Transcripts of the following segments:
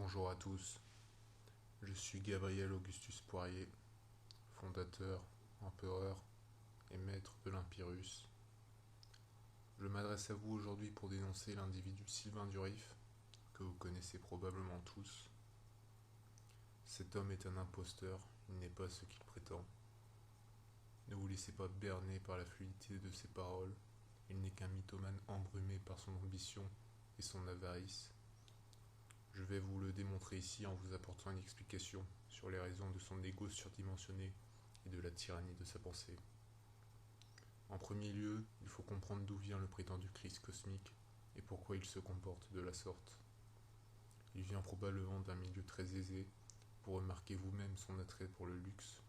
Bonjour à tous, je suis Gabriel Augustus Poirier, fondateur, empereur et maître de l'Empirus. Je m'adresse à vous aujourd'hui pour dénoncer l'individu Sylvain Durif, que vous connaissez probablement tous. Cet homme est un imposteur, il n'est pas ce qu'il prétend. Ne vous laissez pas berner par la fluidité de ses paroles, il n'est qu'un mythomane embrumé par son ambition et son avarice. Je vais vous le démontrer ici en vous apportant une explication sur les raisons de son ego surdimensionné et de la tyrannie de sa pensée. En premier lieu, il faut comprendre d'où vient le prétendu Christ cosmique et pourquoi il se comporte de la sorte. Il vient probablement d'un milieu très aisé, vous remarquez vous-même son attrait pour le luxe.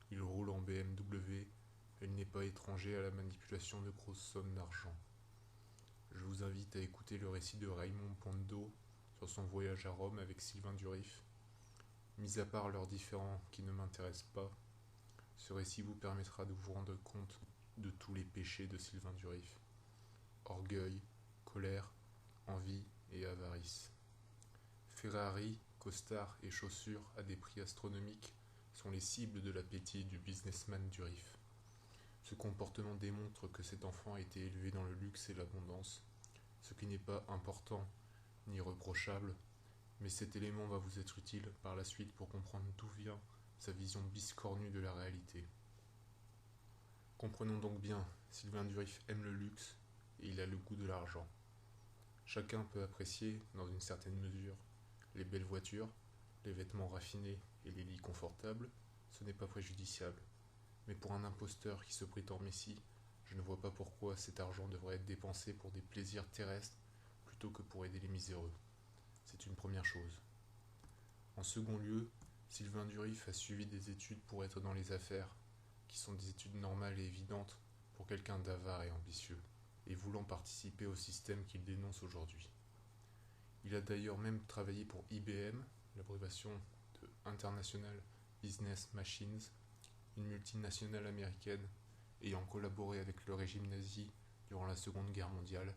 Il roule en BMW et il n'est pas étranger à la manipulation de grosses sommes d'argent. Je vous invite à écouter le récit de Raymond Pondo sur son voyage à Rome avec Sylvain Durif. Mis à part leurs différends qui ne m'intéressent pas, ce récit vous permettra de vous rendre compte de tous les péchés de Sylvain Durif. Orgueil, colère, envie et avarice. Ferrari, costards et chaussures à des prix astronomiques sont les cibles de l'appétit du businessman Durif. Ce comportement démontre que cet enfant a été élevé dans le luxe et l'abondance, ce qui n'est pas important ni reprochable, mais cet élément va vous être utile par la suite pour comprendre d'où vient sa vision biscornue de la réalité. Comprenons donc bien, Sylvain Durif aime le luxe et il a le goût de l'argent. Chacun peut apprécier, dans une certaine mesure, les belles voitures, les vêtements raffinés et les lits confortables, ce n'est pas préjudiciable. Mais pour un imposteur qui se prétend messie, je ne vois pas pourquoi cet argent devrait être dépensé pour des plaisirs terrestres plutôt que pour aider les miséreux. C'est une première chose. En second lieu, Sylvain Durif a suivi des études pour être dans les affaires, qui sont des études normales et évidentes pour quelqu'un d'avare et ambitieux, et voulant participer au système qu'il dénonce aujourd'hui. Il a d'ailleurs même travaillé pour IBM, l'abréviation de International Business Machines, une multinationale américaine ayant collaboré avec le régime nazi durant la Seconde Guerre mondiale,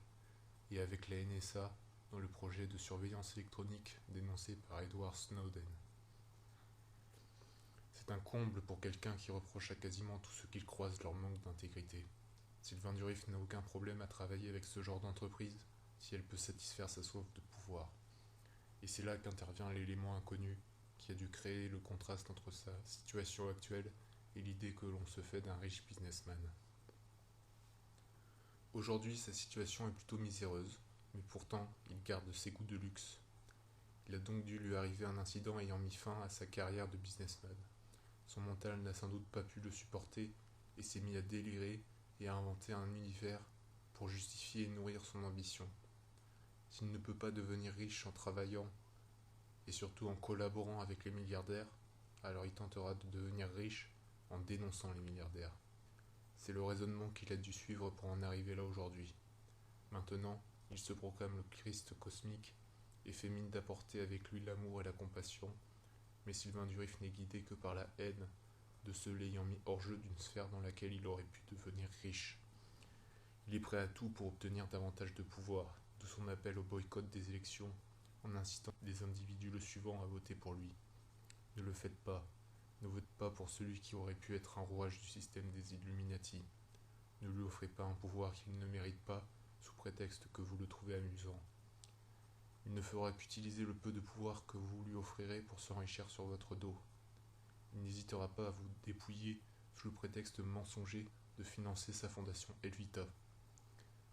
et avec la NSA dans le projet de surveillance électronique dénoncé par Edward Snowden. C'est un comble pour quelqu'un qui reproche à quasiment tous ceux qu'il croise leur manque d'intégrité. Sylvain Durif n'a aucun problème à travailler avec ce genre d'entreprise si elle peut satisfaire sa soif de pouvoir. Et c'est là qu'intervient l'élément inconnu qui a dû créer le contraste entre sa situation actuelle et l'idée que l'on se fait d'un riche businessman. Aujourd'hui, sa situation est plutôt miséreuse, mais pourtant, il garde ses goûts de luxe. Il a donc dû lui arriver un incident ayant mis fin à sa carrière de businessman. Son mental n'a sans doute pas pu le supporter et s'est mis à délirer et à inventer un univers pour justifier et nourrir son ambition. S'il ne peut pas devenir riche en travaillant et surtout en collaborant avec les milliardaires, alors il tentera de devenir riche en dénonçant les milliardaires. C'est le raisonnement qu'il a dû suivre pour en arriver là aujourd'hui. Maintenant, il se proclame le Christ cosmique et fait mine d'apporter avec lui l'amour et la compassion, mais Sylvain Durif n'est guidé que par la haine de ceux l'ayant mis hors jeu d'une sphère dans laquelle il aurait pu devenir riche. Il est prêt à tout pour obtenir davantage de pouvoir, d'où son appel au boycott des élections, en incitant les individus le suivant à voter pour lui. Ne le faites pas. Ne votez pas pour celui qui aurait pu être un rouage du système des Illuminati. Ne lui offrez pas un pouvoir qu'il ne mérite pas, sous prétexte que vous le trouvez amusant. Il ne fera qu'utiliser le peu de pouvoir que vous lui offrirez pour s'enrichir sur votre dos. Il n'hésitera pas à vous dépouiller sous le prétexte mensonger de financer sa fondation Elvita.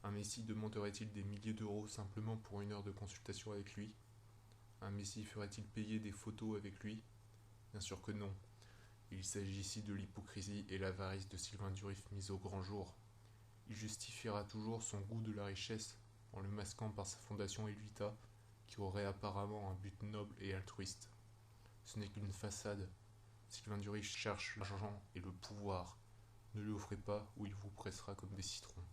Un messie demanderait-il des milliers d'euros simplement pour une heure de consultation avec lui? Un messie ferait-il payer des photos avec lui? Bien sûr que non. Il s'agit ici de l'hypocrisie et l'avarice de Sylvain Durif mise au grand jour. Il justifiera toujours son goût de la richesse en le masquant par sa fondation Elvita, qui aurait apparemment un but noble et altruiste. Ce n'est qu'une façade. Sylvain Durif cherche l'argent et le pouvoir. Ne lui offrez pas ou il vous pressera comme des citrons.